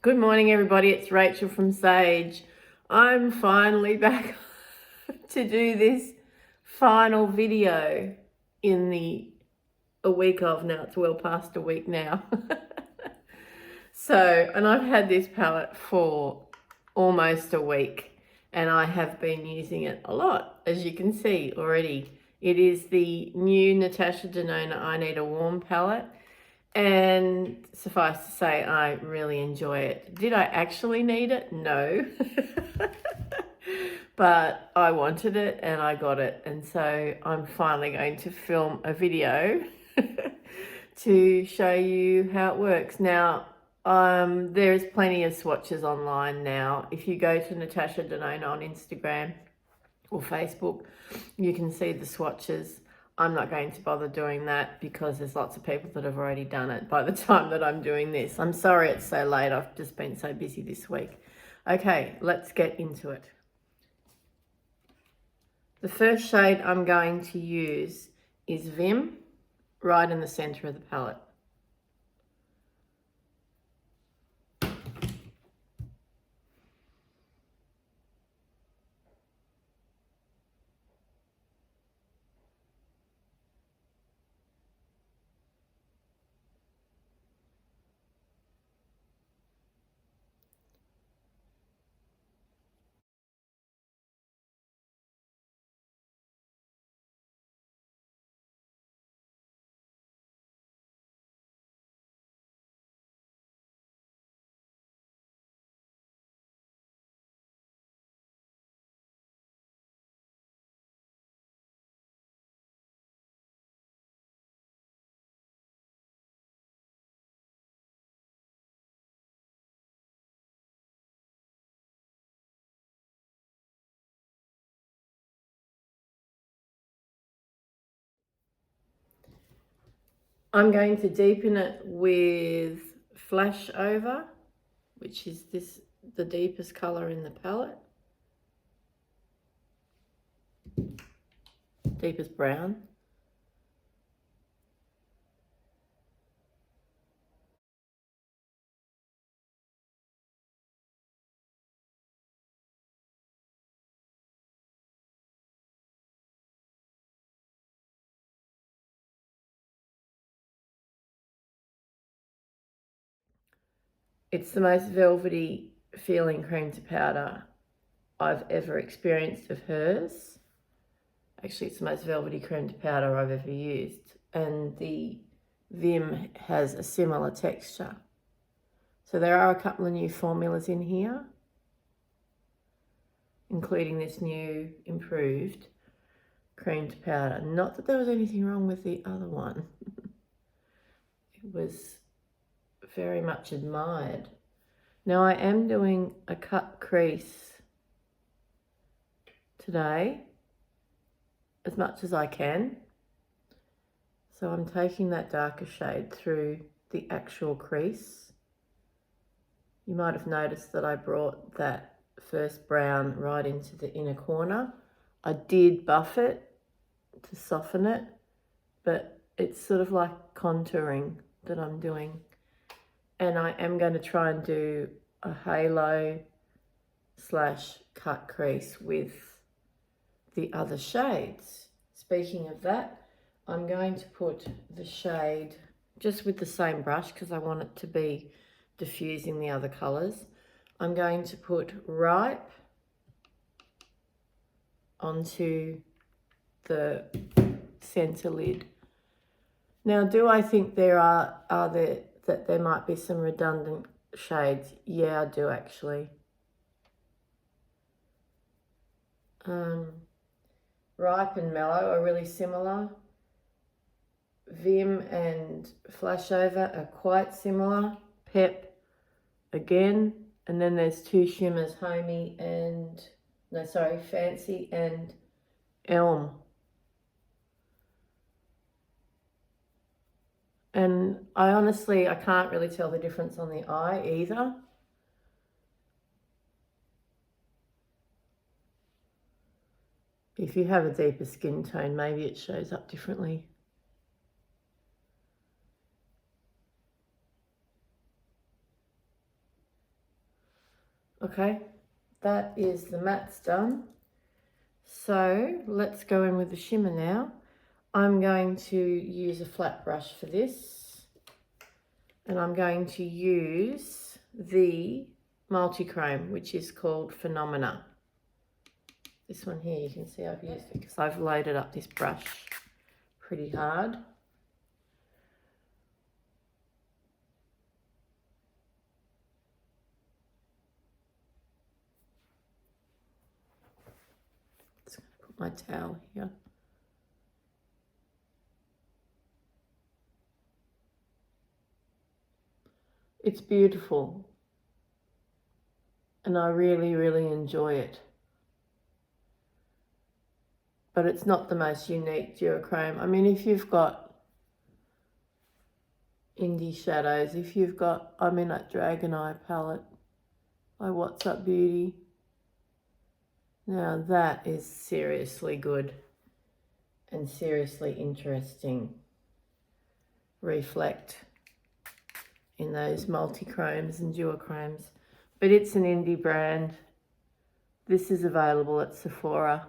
Good morning, everybody. It's Rachel from Sage. I'm finally back to do this final video in a week of now. It's well past a week now. And I've had this palette for almost a week and I have been using it a lot, as you can see already. It is the new Natasha Denona I Need a Warm palette. And suffice to say, I really enjoy it. Did I actually need it? No. But I wanted it and I got it. And so I'm finally going to film a video to show you how it works. Now, there's plenty of swatches online now. If you go to Natasha Denona on Instagram or Facebook, you can see the swatches. I'm not going to bother doing that because there's lots of people that have already done it by the time that I'm doing this. I'm sorry it's so late. I've just been so busy this week. Okay, let's get into it. The first shade I'm going to use is Vim, right in the center of the palette. I'm going to deepen it with Flash Over, which is the deepest color in the palette. Deepest brown. It's the most velvety feeling cream to powder I've ever experienced of hers. Actually, it's the most velvety cream to powder I've ever used. And the Vim has a similar texture. So there are a couple of new formulas in here, including this new improved cream to powder. Not that there was anything wrong with the other one. It was very much admired. Now I am doing a cut crease today, as much as I can. So I'm taking that darker shade through the actual crease. You might have noticed that I brought that first brown right into the inner corner. I did buff it to soften it, but it's sort of like contouring that I'm doing. And I am going to try and do a halo / cut crease with the other shades. Speaking of that, I'm going to put the shade just with the same brush because I want it to be diffusing the other colours. I'm going to put Ripe onto the centre lid. Now, do I think there might be some redundant shades? Yeah, I do actually. Ripe and Mellow are really similar. Vim and Flashover are quite similar. Pep again. And then there's two shimmers, Fancy and Elm. And I can't really tell the difference on the eye either. If you have a deeper skin tone, maybe it shows up differently. Okay, that is the mattes done. So let's go in with the shimmer now. I'm going to use a flat brush for this, and I'm going to use the multi-chrome, which is called Phenomena. This one here, you can see I've used it because I've loaded up this brush pretty hard. Just going to put my towel here. It's beautiful, and I really, really enjoy it. But it's not the most unique duochrome. I mean, if you've got indie shadows, if you've got, I'm in that Dragon Eye palette by What's Up Beauty. Now that is seriously good and seriously interesting. Reflect in those multi-chromes and duochromes. But it's an indie brand. This is available at Sephora.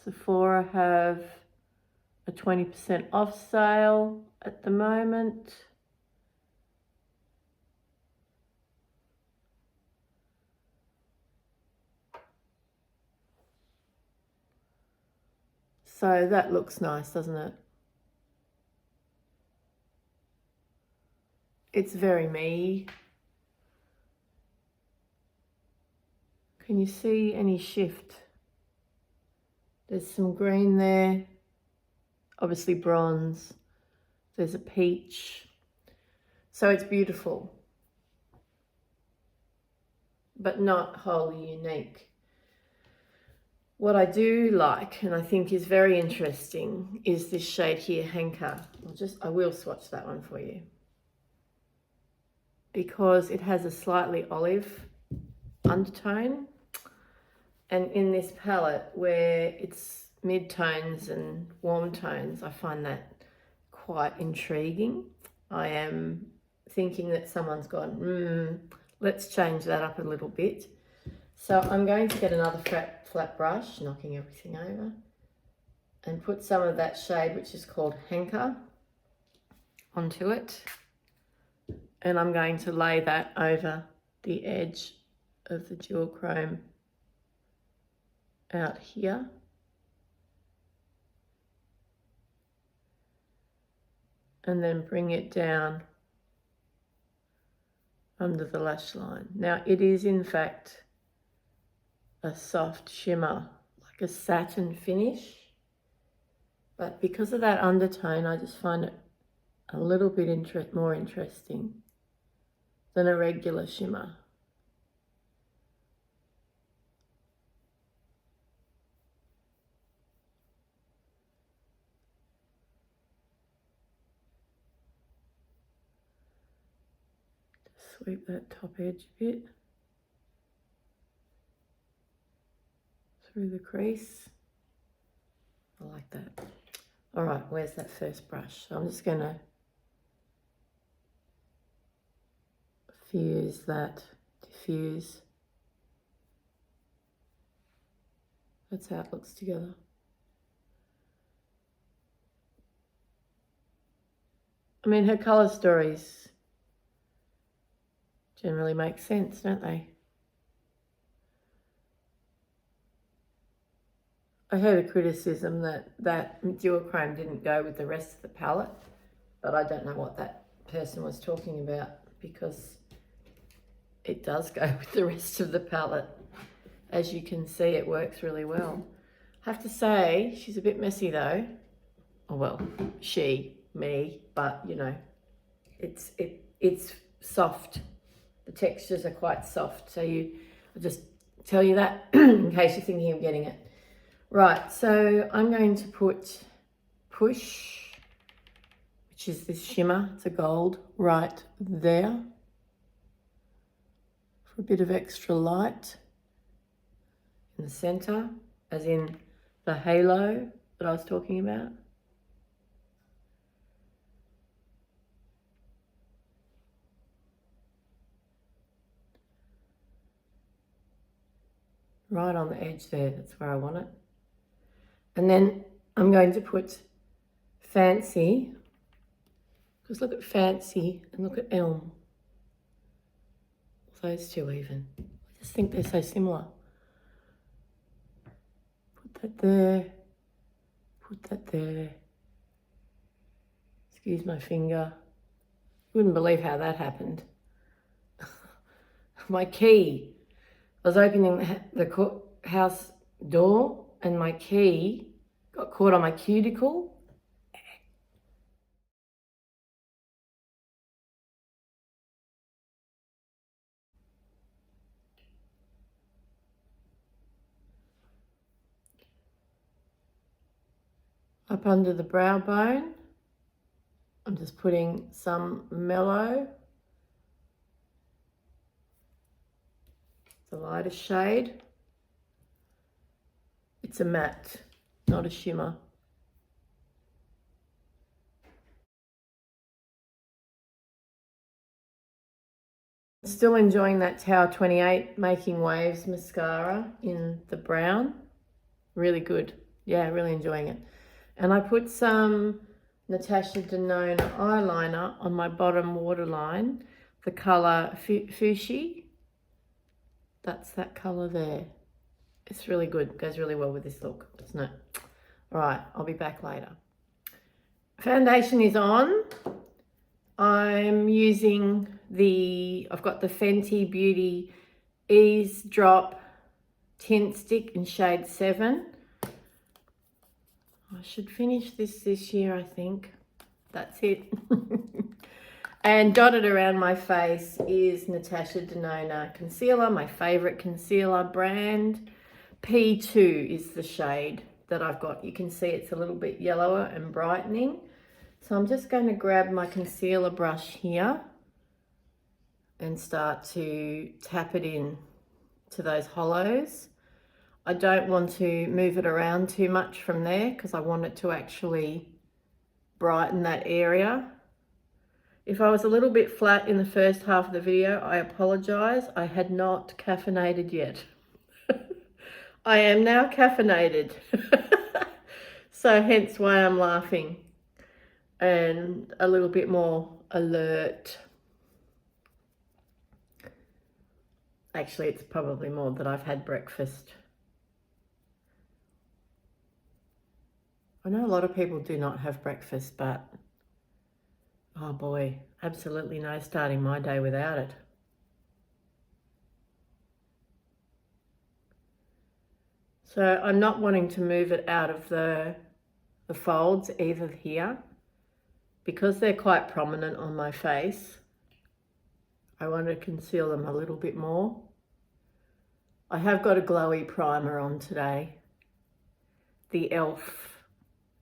Sephora have a 20% off sale at the moment. So that looks nice, doesn't it? It's very me. Can you see any shift? There's some green there, obviously bronze. There's a peach. So it's beautiful, but not wholly unique. What I do like, and I think is very interesting, is this shade here, Henka. I will swatch that one for you, because it has a slightly olive undertone. And in this palette, where it's mid-tones and warm tones, I find that quite intriguing. I am thinking that someone's gone, let's change that up a little bit. So I'm going to get another flat brush, knocking everything over, and put some of that shade, which is called Henka, onto it. And I'm going to lay that over the edge of the duochrome out here. And then bring it down under the lash line. Now it is in fact a soft shimmer, like a satin finish, but because of that undertone, I just find it a little bit more interesting than a regular shimmer. Sweep that top edge a bit through the crease. I like that. All right, where's that first brush? So I'm just going to fuse that, diffuse. That's how it looks together. I mean, her colour stories generally make sense, don't they? I heard a criticism that duochrome didn't go with the rest of the palette, but I don't know what that person was talking about, because it does go with the rest of the palette. As you can see, it works really well. I have to say, she's a bit messy though. Oh, well, me, but you know, it's soft. The textures are quite soft, so I'll just tell you that in case you're thinking of getting it. Right, so I'm going to put Push, which is this shimmer, it's a gold, right there for a bit of extra light in the center, as in the halo that I was talking about. right on the edge there. That's where I want it. And then I'm going to put Fancy, because look at Fancy and look at Elm. Those two even. I just think they're so similar. Put that there. Put that there. Excuse my finger. Wouldn't believe how that happened. My key. I was opening the house door and my key got caught on my cuticle. Up under the brow bone, I'm just putting some mellow, the lighter shade. It's a matte, not a shimmer. Still enjoying that Tower 28 Making Waves mascara in the brown. Really good. Yeah, really enjoying it. And I put some Natasha Denona eyeliner on my bottom waterline, the colour Fuchsia. That's that colour there. It's really good. It goes really well with this look, doesn't it? All right, I'll be back later. Foundation is on. I'm using I've got the Fenty Beauty Ease Drop Tint Stick in shade 7. I should finish this year, I think. That's it. And dotted around my face is Natasha Denona concealer, my favourite concealer brand. P2 is the shade that I've got. You can see it's a little bit yellower and brightening. So I'm just going to grab my concealer brush here and start to tap it in to those hollows. I don't want to move it around too much from there because I want it to actually brighten that area. If I was a little bit flat in the first half of the video, I apologise. I had not caffeinated yet. I am now caffeinated. So hence why I'm laughing and a little bit more alert. Actually, it's probably more that I've had breakfast. I know a lot of people do not have breakfast, but oh boy, absolutely no starting my day without it. So I'm not wanting to move it out of the folds either here, because they're quite prominent on my face. I want to conceal them a little bit more. I have got a glowy primer on today. The e.l.f.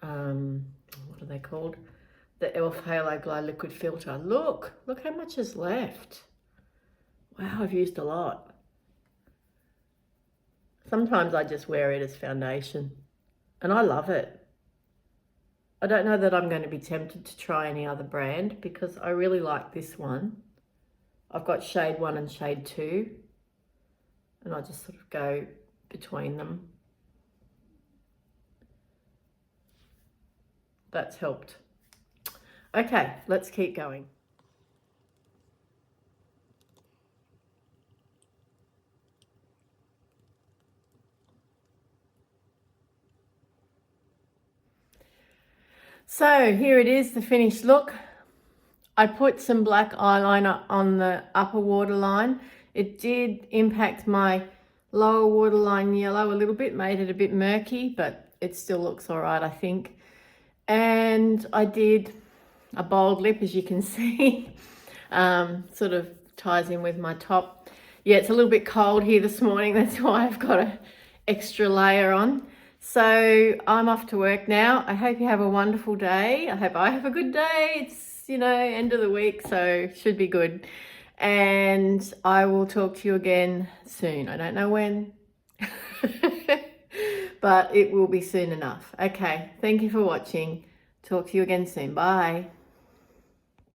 What are they called? The e.l.f. Halo Glow Liquid Filter. Look how much is left. Wow, I've used a lot. Sometimes I just wear it as foundation and I love it. I don't know that I'm going to be tempted to try any other brand because I really like this one. I've got shade 1 and shade 2 and I just sort of go between them. That's helped. Okay, let's keep going. So here it is, the finished look. I put some black eyeliner on the upper waterline. It did impact my lower waterline yellow a little bit, made it a bit murky, but it still looks all right, I think. And I did a bold lip, as you can see. Sort of ties in with my top. Yeah, it's a little bit cold here this morning. That's why I've got an extra layer on. So I'm off to work now. I hope you have a wonderful day. I hope I have a good day. It's, end of the week, so should be good. And I will talk to you again soon. I don't know when, but it will be soon enough. Okay, thank you for watching. Talk to you again soon. Bye.